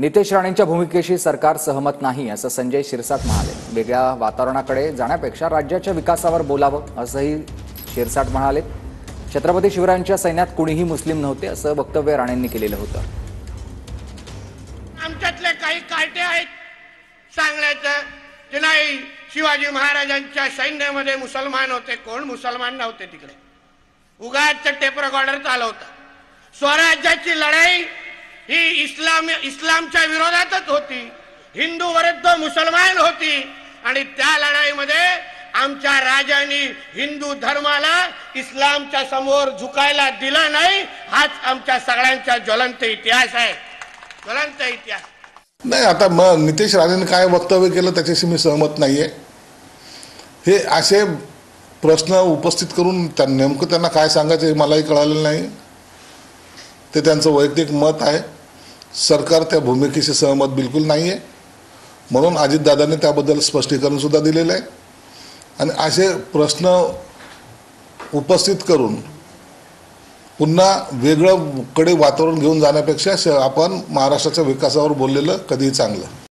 नितेश राणेंच्या भूमिकेशी सरकार सहमत नाही असं संजय शिरसाट म्हणाले। वेगळ्या वातावरणाकडे जाण्यापेक्षा राज्याच्या विकासावर बोलावं असंही शिरसाट म्हणाले। छत्रपती शिवरायांच्या सैन्यात कुणीही मुस्लिम नव्हते असं वक्तव्य राणेंनी केलेलं होतं। आमच्यातले काही काटे आहेत सांगण्याचं की नाही, शिवाजी महाराजांच्या सैन्यामध्ये मुसलमान होते। कोण मुसलमान नव्हते तिकडे, उगाच टेप रेकॉर्डर चालवतं। स्वराज्याची लढाई ही इस्लामच्या विरोधातच होती, हिंदू विरुद्ध मुसलमान होती आणि त्या लढाईमध्ये आमच्या राजांनी हिंदू धर्माला इस्लामच्या समोर झुकायला दिलं नाही। हाच आमच्या सगळ्यांचा ज्वलंत इतिहास आहे, ज्वलंत इतिहास। नाही, आता मग नितेश राणेंनी काय वक्तव्य केलं त्याच्याशी मी सहमत नाहीये। हे असे प्रश्न उपस्थित करून नेमकं त्यांना काय सांगायचं हे मलाही कळालेलं नाही। ते त्यांचं वैयक्तिक मत आहे, सरकार त्या भूमिकेशी सहमत बिलकुल नाहीये, म्हणून अजितदादांनी त्याबद्दल स्पष्टीकरण सुद्धा दिलेलं आहे। आणि असे प्रश्न उपस्थित करून पुन्हा वेगळं कडे वातावरण घेऊन जाण्यापेक्षा आपण महाराष्ट्राच्या विकासावर बोललेलं कधीही चांगलं।